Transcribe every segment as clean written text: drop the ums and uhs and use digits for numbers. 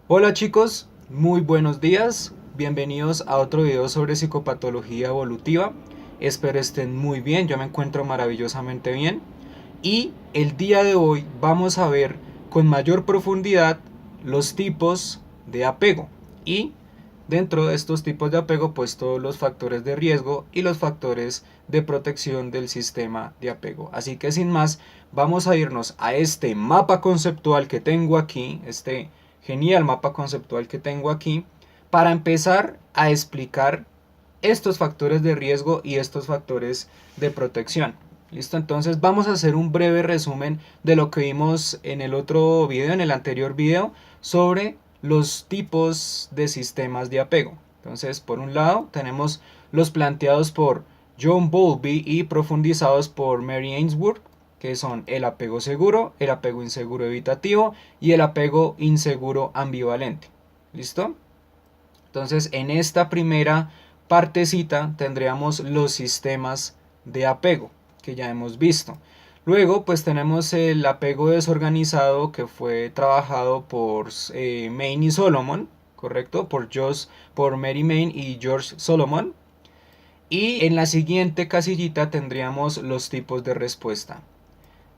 Hola chicos, muy buenos días, bienvenidos a otro video sobre psicopatología evolutiva. Espero estén muy bien, yo me encuentro maravillosamente bien. Y el día de hoy vamos a ver con mayor profundidad los tipos de apego. Y dentro de estos tipos de apego, pues todos los factores de riesgo y los factores de protección del sistema de apego. Así que sin más, vamos a irnos a este mapa conceptual que tengo aquí, este genial mapa conceptual que tengo aquí, para empezar a explicar estos factores de riesgo y estos factores de protección. ¿Listo? Entonces vamos a hacer un breve resumen de lo que vimos en el otro video, en el anterior video, sobre los tipos de sistemas de apego. Entonces, por un lado, tenemos los planteados por John Bowlby y profundizados por Mary Ainsworth, que son el apego seguro, el apego inseguro evitativo y el apego inseguro ambivalente. ¿Listo? Entonces, en esta primera partecita tendríamos los sistemas de apego que ya hemos visto. Luego, pues tenemos el apego desorganizado que fue trabajado por Main y Solomon, ¿correcto? Por Mary Main y George Solomon. Y en la siguiente casillita tendríamos los tipos de respuesta.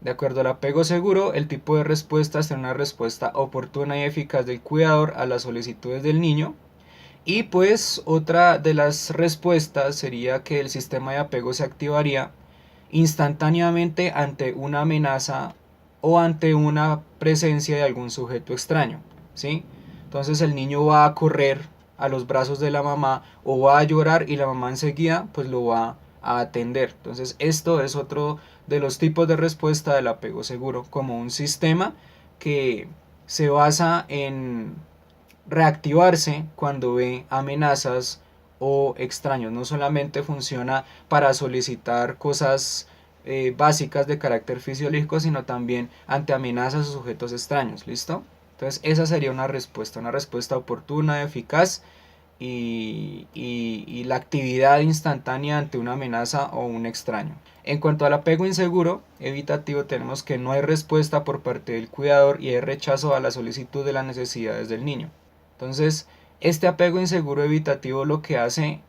De acuerdo al apego seguro, el tipo de respuesta será una respuesta oportuna y eficaz del cuidador a las solicitudes del niño. Y pues otra de las respuestas sería que el sistema de apego se activaría instantáneamente ante una amenaza o ante una presencia de algún sujeto extraño, ¿sí? Entonces el niño va a correr a los brazos de la mamá o va a llorar y la mamá enseguida pues lo va a atender. Entonces esto es otro de los tipos de respuesta del apego seguro, como un sistema que se basa en reactivarse cuando ve amenazas o extraños. No solamente funciona para solicitar cosas básicas de carácter fisiológico, sino también ante amenazas o sujetos extraños. ¿Listo? Entonces esa sería una respuesta oportuna, eficaz y la actividad instantánea ante una amenaza o un extraño. En cuanto al apego inseguro, evitativo, tenemos que no hay respuesta por parte del cuidador y hay rechazo a la solicitud de las necesidades del niño. Entonces, este apego inseguro evitativo lo que hace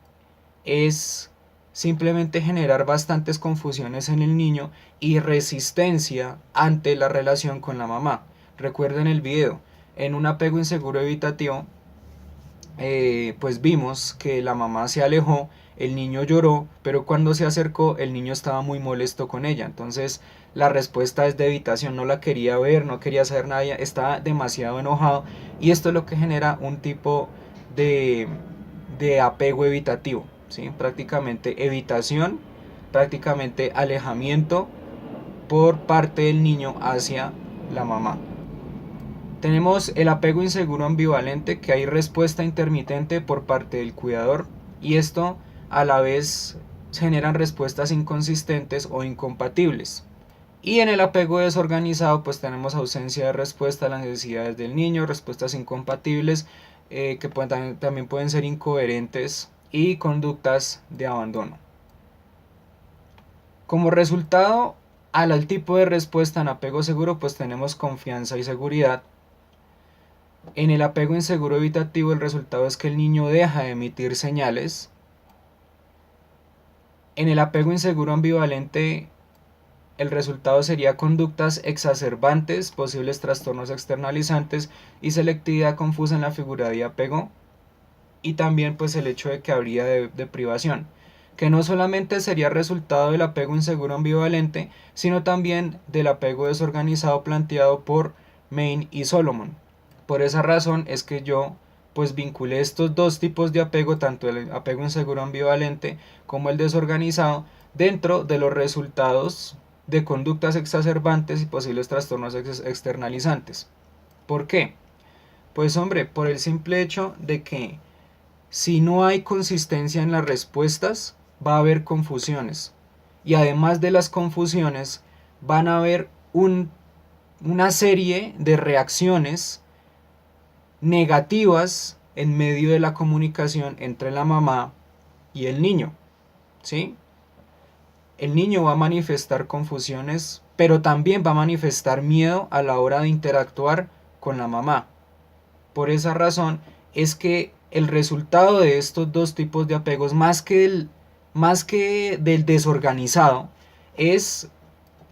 es simplemente generar bastantes confusiones en el niño y resistencia ante la relación con la mamá. Recuerden el video, en un apego inseguro evitativo, pues vimos que la mamá se alejó, el niño lloró, pero cuando se acercó el niño estaba muy molesto con ella. Entonces la respuesta es de evitación, no la quería ver, no quería saber nada, estaba demasiado enojado y esto es lo que genera un tipo de, de apego evitativo, ¿sí? Prácticamente evitación, prácticamente alejamiento por parte del niño hacia la mamá. Tenemos el apego inseguro ambivalente, que hay respuesta intermitente por parte del cuidador y esto a la vez generan respuestas inconsistentes o incompatibles. Y en el apego desorganizado pues tenemos ausencia de respuesta a las necesidades del niño, respuestas incompatibles que también pueden ser incoherentes y conductas de abandono. Como resultado, al tipo de respuesta en apego seguro pues tenemos confianza y seguridad. En el apego inseguro evitativo el resultado es que el niño deja de emitir señales. En el apego inseguro ambivalente el resultado sería conductas exacerbantes, posibles trastornos externalizantes y selectividad confusa en la figura de apego. Y también pues el hecho de que habría de privación, que no solamente sería resultado del apego inseguro ambivalente, sino también del apego desorganizado planteado por Main y Solomon. Por esa razón es que yo pues vinculé estos dos tipos de apego, tanto el apego inseguro ambivalente como el desorganizado, dentro de los resultados de conductas exacerbantes y posibles trastornos externalizantes. ¿Por qué? Pues hombre, por el simple hecho de que si no hay consistencia en las respuestas, va a haber confusiones. Y además de las confusiones, van a haber una serie de reacciones negativas en medio de la comunicación entre la mamá y el niño, ¿sí? El niño va a manifestar confusiones, pero también va a manifestar miedo a la hora de interactuar con la mamá. Por esa razón es que el resultado de estos dos tipos de apegos, más que del desorganizado, es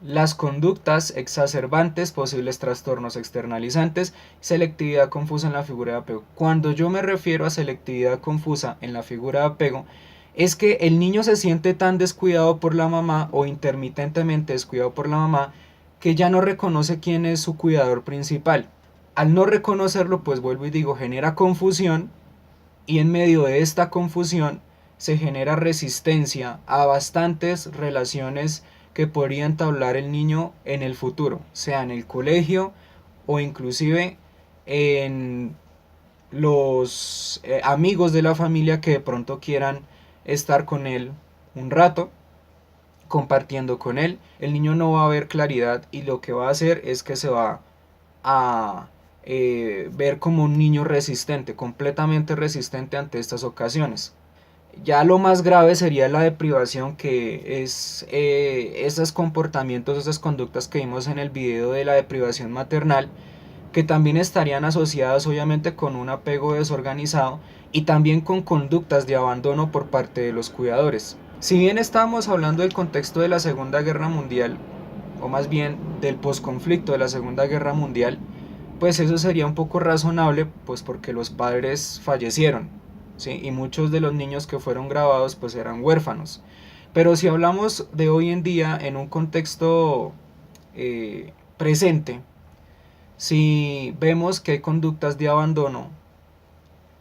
las conductas exacerbantes, posibles trastornos externalizantes, selectividad confusa en la figura de apego. Cuando yo me refiero a selectividad confusa en la figura de apego, es que el niño se siente tan descuidado por la mamá o intermitentemente descuidado por la mamá que ya no reconoce quién es su cuidador principal. Al no reconocerlo, pues vuelvo y digo, genera confusión, y en medio de esta confusión se genera resistencia a bastantes relaciones que podría entablar el niño en el futuro, sea en el colegio o inclusive en los amigos de la familia que de pronto quieran estar con él un rato compartiendo con él. El niño no va a ver claridad y lo que va a hacer es que se va a ver como un niño resistente, completamente resistente ante estas ocasiones. Ya lo más grave sería la deprivación, que es esos comportamientos, esas conductas que vimos en el video de la deprivación maternal, que también estarían asociadas obviamente con un apego desorganizado y también con conductas de abandono por parte de los cuidadores. Si bien estábamos hablando del contexto de la Segunda Guerra Mundial, o más bien del posconflicto de la Segunda Guerra Mundial, pues eso sería un poco razonable, pues porque los padres fallecieron, ¿sí? Y muchos de los niños que fueron grabados pues eran huérfanos. Pero si hablamos de hoy en día en un contexto presente, si vemos que hay conductas de abandono,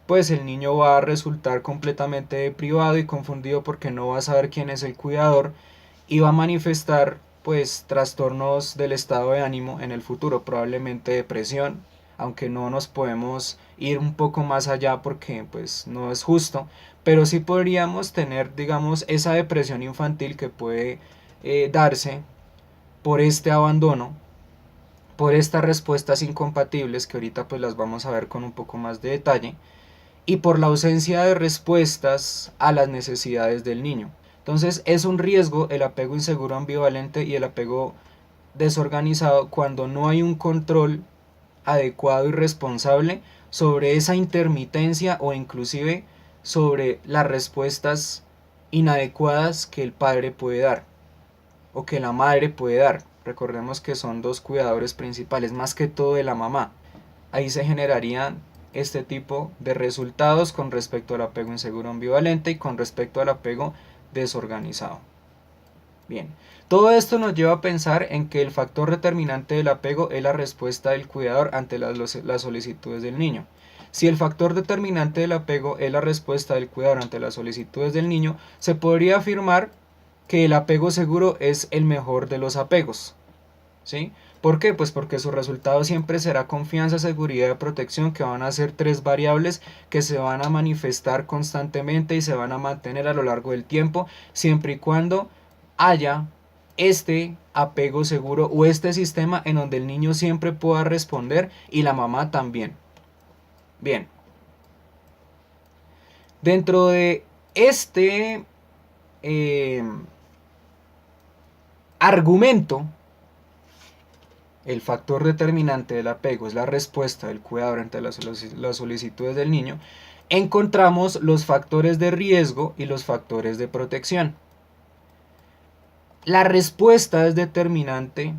pues el niño va a resultar completamente privado y confundido porque no va a saber quién es el cuidador y va a manifestar pues trastornos del estado de ánimo en el futuro, probablemente depresión, aunque no nos podemos ir un poco más allá porque pues no es justo, pero sí podríamos tener, digamos, esa depresión infantil que puede darse por este abandono, por estas respuestas incompatibles que ahorita pues las vamos a ver con un poco más de detalle, y por la ausencia de respuestas a las necesidades del niño. Entonces es un riesgo el apego inseguro ambivalente y el apego desorganizado cuando no hay un control adecuado y responsable sobre esa intermitencia o inclusive sobre las respuestas inadecuadas que el padre puede dar o que la madre puede dar. Recordemos que son dos cuidadores principales, más que todo de la mamá. Ahí se generarían este tipo de resultados con respecto al apego inseguro ambivalente y con respecto al apego desorganizado. Bien, todo esto nos lleva a pensar en que el factor determinante del apego es la respuesta del cuidador ante las solicitudes del niño. Si el factor determinante del apego es la respuesta del cuidador ante las solicitudes del niño, se podría afirmar que el apego seguro es el mejor de los apegos, ¿sí? ¿Por qué? Pues porque su resultado siempre será confianza, seguridad y protección, que van a ser tres variables que se van a manifestar constantemente y se van a mantener a lo largo del tiempo, siempre y cuando haya este apego seguro o este sistema en donde el niño siempre pueda responder y la mamá también. Bien. Dentro de este argumento, el factor determinante del apego es la respuesta del cuidador ante las solicitudes del niño, encontramos los factores de riesgo y los factores de protección. La respuesta es determinante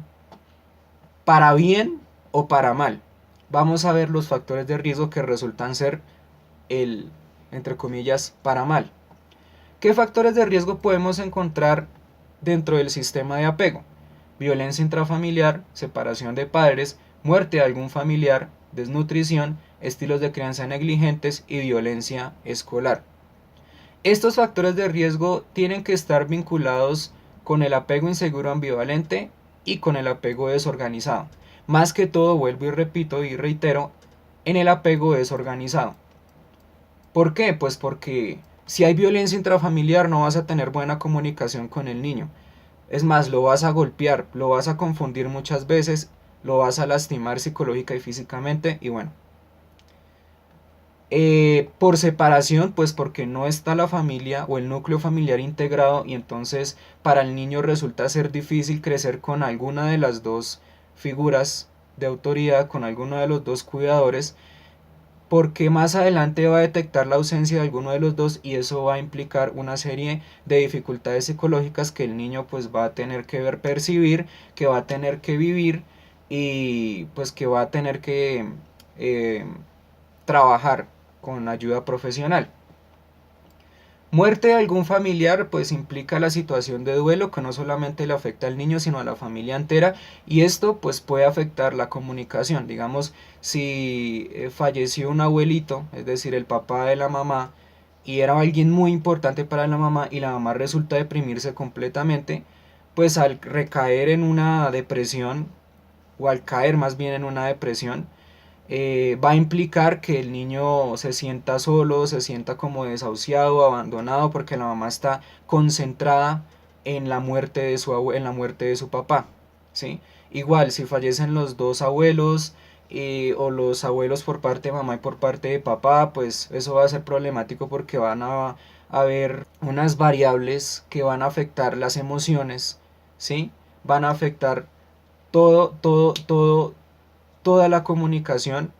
para bien o para mal. Vamos a ver los factores de riesgo que resultan ser el, entre comillas, para mal. ¿Qué factores de riesgo podemos encontrar dentro del sistema de apego? Violencia intrafamiliar, separación de padres, muerte de algún familiar, desnutrición, estilos de crianza negligentes y violencia escolar. Estos factores de riesgo tienen que estar vinculados con el apego inseguro ambivalente y con el apego desorganizado. Más que todo, vuelvo y repito y reitero, en el apego desorganizado. ¿Por qué? Pues porque si hay violencia intrafamiliar no vas a tener buena comunicación con el niño. Es más, lo vas a golpear, lo vas a confundir muchas veces, lo vas a lastimar psicológica y físicamente y bueno. Por separación, pues porque no está la familia o el núcleo familiar integrado y entonces para el niño resulta ser difícil crecer con alguna de las dos figuras de autoridad, con alguno de los dos cuidadores, porque más adelante va a detectar la ausencia de alguno de los dos y eso va a implicar una serie de dificultades psicológicas que el niño pues va a tener que ver, percibir, que va a tener que vivir y pues que va a tener que eh, trabajar con ayuda profesional. Muerte de algún familiar pues implica la situación de duelo que no solamente le afecta al niño sino a la familia entera y esto pues puede afectar la comunicación. Digamos, si falleció un abuelito, es decir, el papá de la mamá, y era alguien muy importante para la mamá y la mamá resulta deprimirse completamente, pues al recaer en una depresión o al caer más bien en una depresión, va a implicar que el niño se sienta solo, se sienta como desahuciado, abandonado, porque la mamá está concentrada en la muerte de en la muerte de su papá, ¿sí? Igual, si fallecen los dos abuelos o los abuelos por parte de mamá y por parte de papá, pues eso va a ser problemático porque van a haber unas variables que van a afectar las emociones, ¿sí? Van a afectar toda la comunicación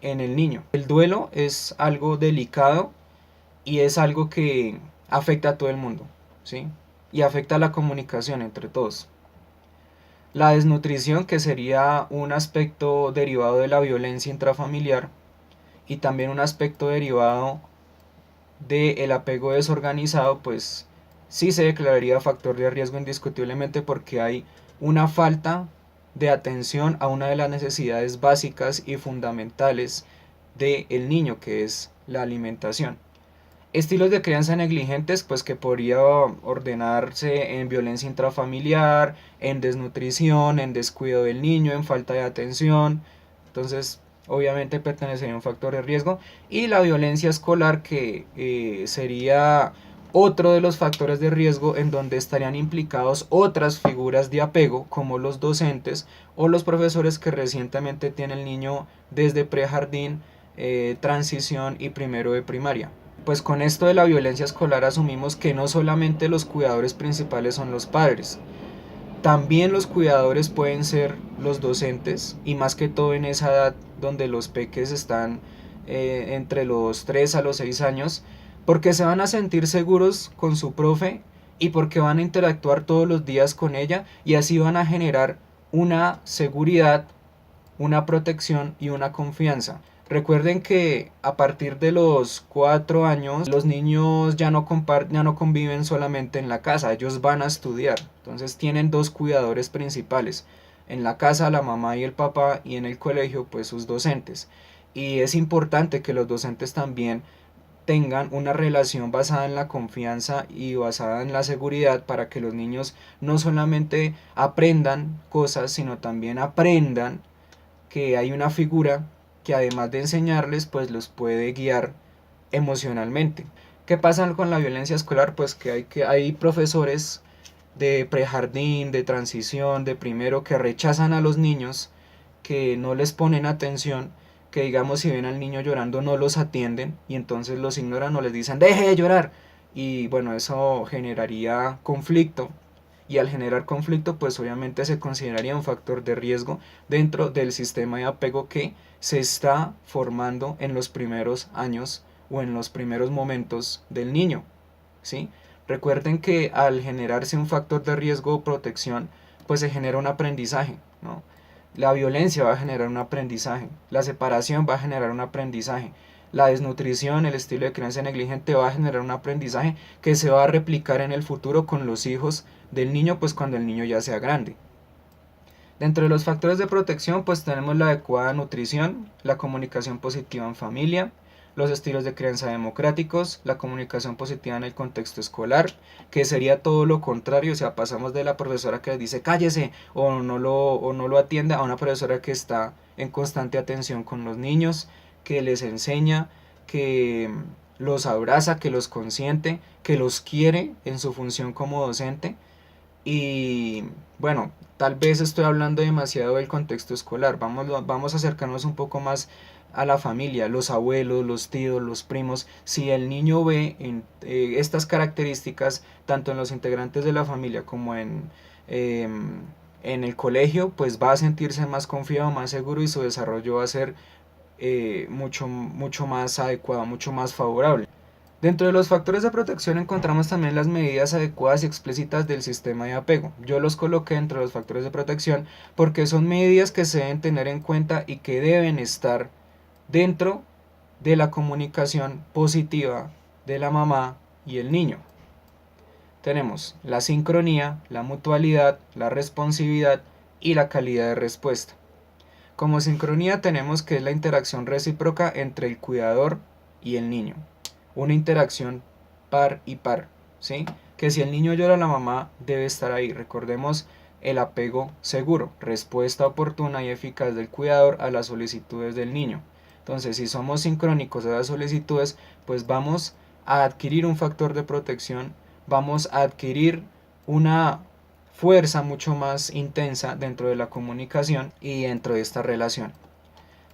en el niño. El duelo es algo delicado y es algo que afecta a todo el mundo, ¿sí? Y afecta a la comunicación entre todos. La desnutrición, que sería un aspecto derivado de la violencia intrafamiliar y también un aspecto derivado del apego desorganizado, pues sí se declararía factor de riesgo indiscutiblemente porque hay una falta de atención a una de las necesidades básicas y fundamentales del niño, que es la alimentación. Estilos de crianza negligentes, pues que podría ordenarse en violencia intrafamiliar, en desnutrición, en descuido del niño, en falta de atención. Entonces, obviamente pertenecería a un factor de riesgo. Y la violencia escolar, que sería otro de los factores de riesgo en donde estarían implicados otras figuras de apego, como los docentes o los profesores que recientemente tiene el niño desde prejardín, transición y primero de primaria. Pues con esto de la violencia escolar asumimos que no solamente los cuidadores principales son los padres, también los cuidadores pueden ser los docentes y más que todo en esa edad donde los peques están entre los 3 a los 6 años, porque se van a sentir seguros con su profe y porque van a interactuar todos los días con ella y así van a generar una seguridad, una protección y una confianza. Recuerden que a partir de los 4 años los niños ya no conviven solamente en la casa, ellos van a estudiar. Entonces tienen dos cuidadores principales. En la casa la mamá y el papá y en el colegio pues sus docentes. Y es importante que los docentes también tengan una relación basada en la confianza y basada en la seguridad para que los niños no solamente aprendan cosas, sino también aprendan que hay una figura que además de enseñarles, pues los puede guiar emocionalmente. ¿Qué pasa con la violencia escolar? Pues que hay profesores de prejardín, de transición, de primero que rechazan a los niños, que no les ponen atención, que digamos si ven al niño llorando no los atienden y entonces los ignoran o les dicen deje de llorar y bueno, eso generaría conflicto y al generar conflicto pues obviamente se consideraría un factor de riesgo dentro del sistema de apego que se está formando en los primeros años o en los primeros momentos del niño, ¿sí? Recuerden que al generarse un factor de riesgo o protección pues se genera un aprendizaje, ¿no? La violencia va a generar un aprendizaje, la separación va a generar un aprendizaje, la desnutrición, el estilo de crianza negligente va a generar un aprendizaje que se va a replicar en el futuro con los hijos del niño, pues cuando el niño ya sea grande. Dentro de los factores de protección, pues tenemos la adecuada nutrición, la comunicación positiva en familia, los estilos de crianza democráticos, la comunicación positiva en el contexto escolar, que sería todo lo contrario, o sea, pasamos de la profesora que dice cállese o no lo atiende a una profesora que está en constante atención con los niños, que les enseña, que los abraza, que los consiente, que los quiere en su función como docente. Y bueno, tal vez estoy hablando demasiado del contexto escolar. Vamos a acercarnos un poco más a la familia, los abuelos, los tíos, los primos. Si el niño ve estas características, tanto en los integrantes de la familia como en el colegio, pues va a sentirse más confiado, más seguro y su desarrollo va a ser mucho más adecuada, mucho más favorable. Dentro de los factores de protección encontramos también las medidas adecuadas y explícitas del sistema de apego. Yo los coloqué entre los factores de protección porque son medidas que se deben tener en cuenta y que deben estar dentro de la comunicación positiva de la mamá y el niño. Tenemos la sincronía, la mutualidad, la responsividad y la calidad de respuesta. Como sincronía tenemos que es la interacción recíproca entre el cuidador y el niño. Una interacción par y par, ¿sí? Que si el niño llora, la mamá debe estar ahí. Recordemos el apego seguro, respuesta oportuna y eficaz del cuidador a las solicitudes del niño. Entonces, si somos sincrónicos a las solicitudes, pues vamos a adquirir un factor de protección, vamos a adquirir una fuerza mucho más intensa dentro de la comunicación y dentro de esta relación.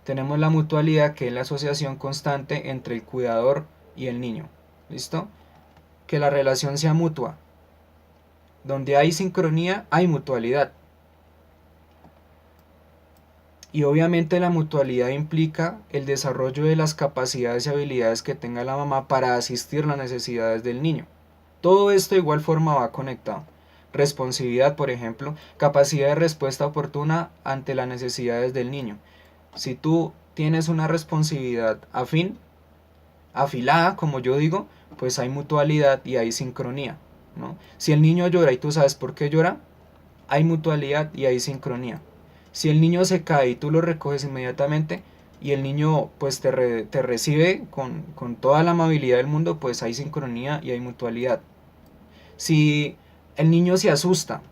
Tenemos la mutualidad, que es la asociación constante entre el cuidador y el niño. ¿Listo? Que la relación sea mutua. Donde hay sincronía, hay mutualidad. Y obviamente la mutualidad implica el desarrollo de las capacidades y habilidades que tenga la mamá para asistir las necesidades del niño. Todo esto de igual forma va conectado. Responsividad, por ejemplo, capacidad de respuesta oportuna ante las necesidades del niño. Si tú tienes una responsividad afilada, como yo digo, pues hay mutualidad y hay sincronía, ¿no? Si el niño llora y tú sabes por qué llora, hay mutualidad y hay sincronía. Si el niño se cae y tú lo recoges inmediatamente y el niño pues te recibe con toda la amabilidad del mundo, pues hay sincronía y hay mutualidad. Si el niño se asusta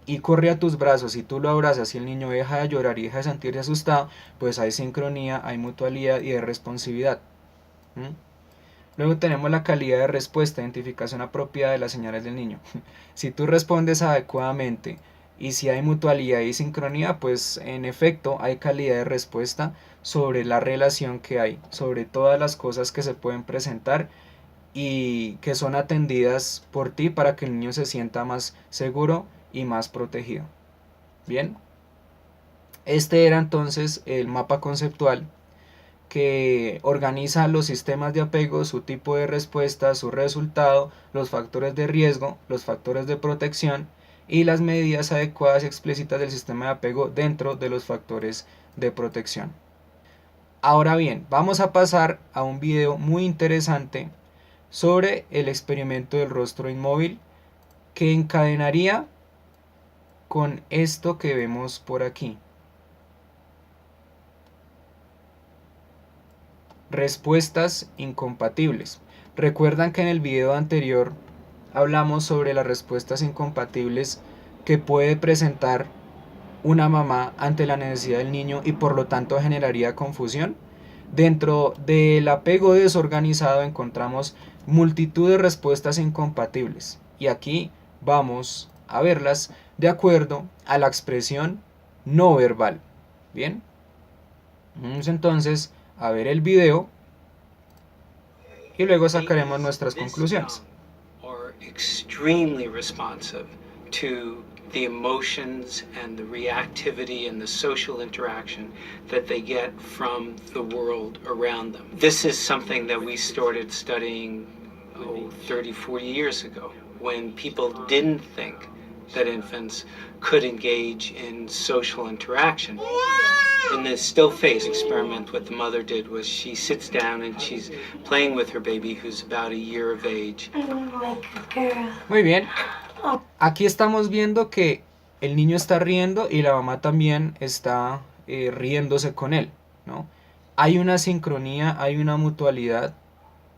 y corre a tus brazos y tú lo abrazas y el niño deja de llorar y deja de sentirse asustado, pues hay sincronía, hay mutualidad y hay responsividad. ¿Mm? Luego tenemos la calidad de respuesta, identificación apropiada de las señales del niño. Si tú respondes adecuadamente y si hay mutualidad y sincronía, pues en efecto hay calidad de respuesta sobre la relación que hay, sobre todas las cosas que se pueden presentar y que son atendidas por ti para que el niño se sienta más seguro y más protegido. Bien, este era entonces el mapa conceptual que organiza los sistemas de apego, su tipo de respuesta, su resultado, los factores de riesgo, los factores de protección y las medidas adecuadas y explícitas del sistema de apego dentro de los factores de protección. Ahora bien, vamos a pasar a un video muy interesante sobre el experimento del rostro inmóvil que encadenaría con esto que vemos por aquí. Respuestas incompatibles. Recuerdan que en el video anterior hablamos sobre las respuestas incompatibles que puede presentar una mamá ante la necesidad del niño y por lo tanto generaría confusión. Dentro del apego desorganizado encontramos multitud de respuestas incompatibles y aquí vamos a verlas de acuerdo a la expresión no verbal. Bien, vamos entonces a ver el video y luego sacaremos nuestras conclusiones. Extremely responsive to the emotions and the reactivity and the social interaction that they get from the world around them. This is something that we started studying 30, 40 years ago, when people didn't think that infants could engage in social interaction. In the still face experiment, what the mother did was she sits down and she's playing with her baby who's about a year of age. Muy bien. Aquí estamos viendo que el niño está riendo y la mamá también está riéndose con él, ¿no? Hay una sincronía, hay una mutualidad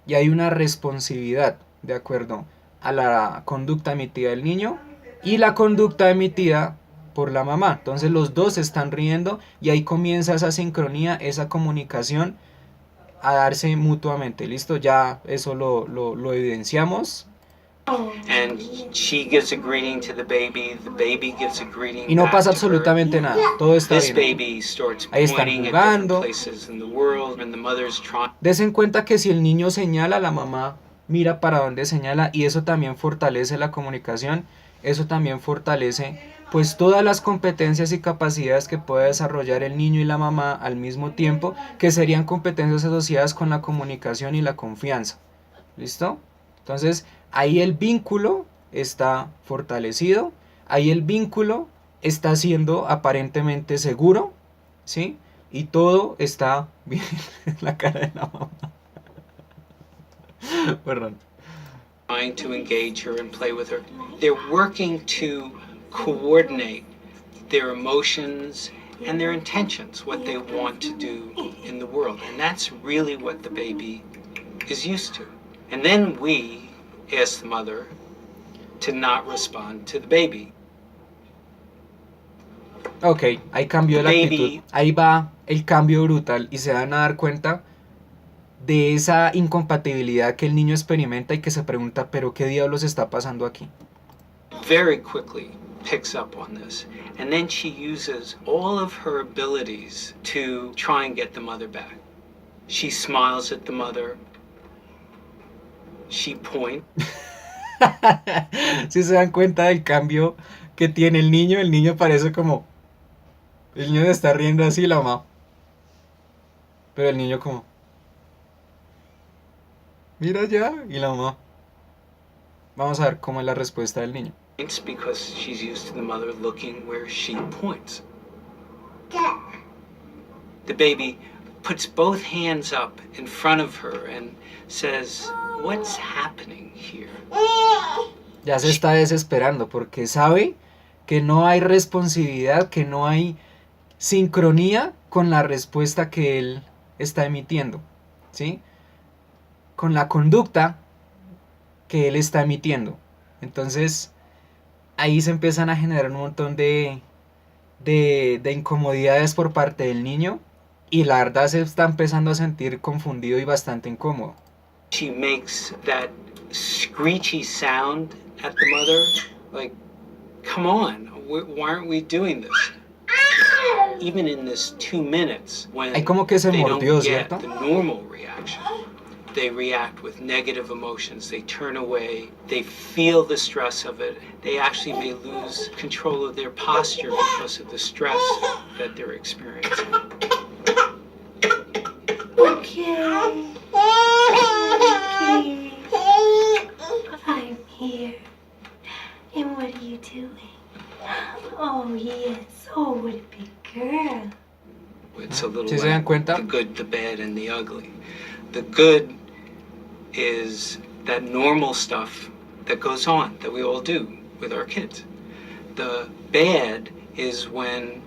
y hay una responsividad de acuerdo a la conducta emitida del niño y la conducta emitida por la mamá. Entonces los dos están riendo y ahí comienza esa sincronía, esa comunicación a darse mutuamente. ¿Listo? Ya eso lo evidenciamos. And she gives a greeting to the baby gives a greeting y no pasa back to her. absolutamente nada, todo está This bien. baby starts Ahí están pointing at different jugando. places in the world, and the mother's trying. Des en cuenta que si el niño señala, la mamá mira para dónde señala y eso también fortalece la comunicación, eso también fortalece pues todas las competencias y capacidades que puede desarrollar el niño y la mamá al mismo tiempo, que serían competencias asociadas con la comunicación y la confianza. ¿Listo? Entonces, ahí el vínculo está fortalecido, ahí el vínculo está siendo aparentemente seguro, ¿sí? Y todo está bien en la cara de la mamá. Perdón. Trying to engage her and play with her. They're working to coordinate their emotions and their intentions, what they want to do in the world. And that's really what the baby is used to. And then we ask the mother to not respond to the baby. Ok, ahí cambió la Baby. actitud. Ahí va el cambio brutal y se van a dar cuenta de esa incompatibilidad que el niño experimenta y que se pregunta, pero ¿qué diablos está pasando aquí? Very quickly picks up on this. And then she uses all of her abilities to try and get the mother back. She smiles at the mother. She points. Si se dan cuenta del cambio que tiene el niño parece como... El niño se está riendo así, la mamá. Pero el niño como... Mira ya, y la mamá. Vamos a ver cómo es la respuesta del niño. Because she's used to the mother looking where she points. The baby puts both hands up in front of her and says, "What's happening here?" Ya se está desesperando porque sabe que no hay responsividad, que no hay sincronía con la respuesta que él está emitiendo, ¿sí? Con la conducta que él está emitiendo. Entonces, ahí se empiezan a generar un montón de incomodidades por parte del niño y la verdad se está empezando a sentir confundido y bastante incómodo. She makes that screechy sound at the mother, like, come on, why aren't we doing this? Even in this 2 minutes, when Hay como que se they mordió, don't get ¿cierto? the normal reaction, they react with negative emotions, they turn away, they feel the stress of it, they actually may lose control of their posture because of the stress that they're experiencing. Okay. I'm here. And what are you doing? Oh, yes. Oh, what a big girl. It's a little ¿Sí se dan like cuenta? the good, the bad, and the ugly. The good is that normal stuff that goes on, that we all do with our kids. The bad is when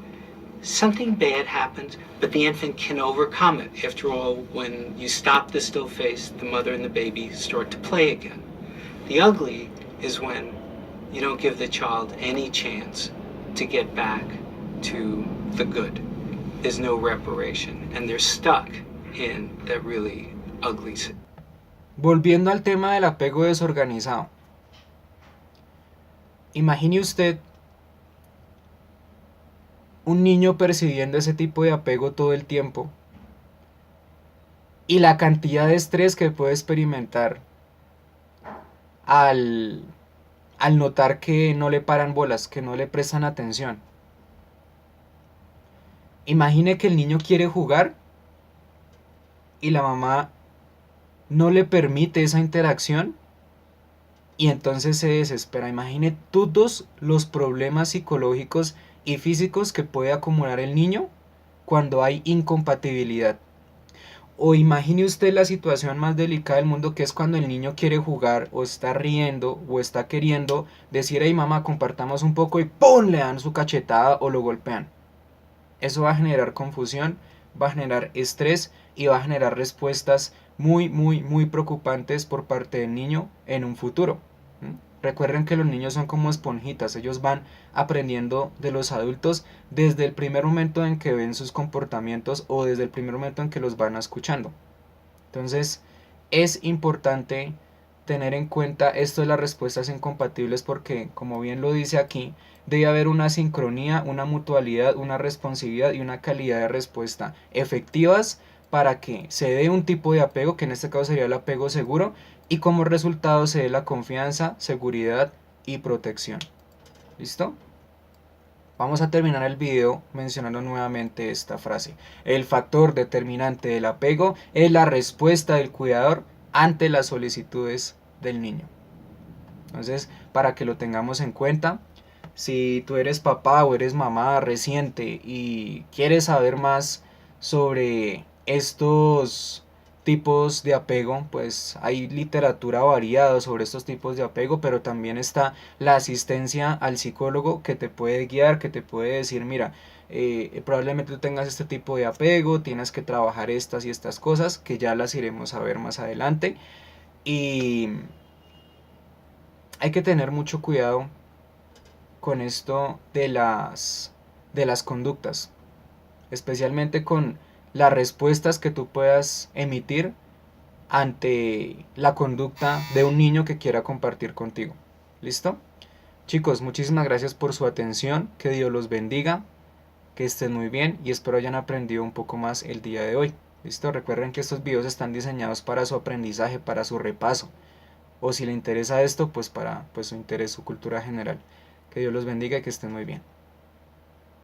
something bad happens, but the infant can overcome it. After all, when you stop the still face, the mother and the baby start to play again. The ugly is when you don't give the child any chance to get back to the good. There's no reparation, and they're stuck in that really ugly situation. Volviendo al tema del apego desorganizado. Imagine usted un niño percibiendo ese tipo de apego todo el tiempo y la cantidad de estrés que puede experimentar al notar que no le paran bolas, que no le prestan atención. Imagine que el niño quiere jugar y la mamá no le permite esa interacción y entonces se desespera. Imagine todos los problemas psicológicos y físicos que puede acumular el niño cuando hay incompatibilidad. O imagine usted la situación más delicada del mundo, que es cuando el niño quiere jugar o está riendo o está queriendo decir, hey mamá, compartamos un poco, y ¡pum!, le dan su cachetada o lo golpean. Eso va a generar confusión, va a generar estrés y va a generar respuestas muy preocupantes por parte del niño en un futuro. Recuerden que los niños son como esponjitas, ellos van aprendiendo de los adultos desde el primer momento en que ven sus comportamientos o desde el primer momento en que los van escuchando. Entonces es importante tener en cuenta esto de las respuestas incompatibles porque, como bien lo dice aquí, debe haber una sincronía, una mutualidad, una responsividad y una calidad de respuesta efectivas para que se dé un tipo de apego, que en este caso sería el apego seguro, y como resultado se dé la confianza, seguridad y protección. ¿Listo? Vamos a terminar el video mencionando nuevamente esta frase. El factor determinante del apego es la respuesta del cuidador ante las solicitudes del niño. Entonces, para que lo tengamos en cuenta, si tú eres papá o eres mamá reciente y quieres saber más sobre estos tipos de apego, pues hay literatura variada sobre estos tipos de apego, pero también está la asistencia al psicólogo que te puede guiar, que te puede decir, mira, probablemente tú tengas este tipo de apego, tienes que trabajar estas y estas cosas, que ya las iremos a ver más adelante. Y hay que tener mucho cuidado con esto de las conductas, especialmente con las respuestas que tú puedas emitir ante la conducta de un niño que quiera compartir contigo. ¿Listo? Chicos, muchísimas gracias por su atención, que Dios los bendiga, que estén muy bien y espero hayan aprendido un poco más el día de hoy. ¿Listo? Recuerden que estos videos están diseñados para su aprendizaje, para su repaso, o si le interesa esto, pues para su interés, su cultura general. Que Dios los bendiga y que estén muy bien.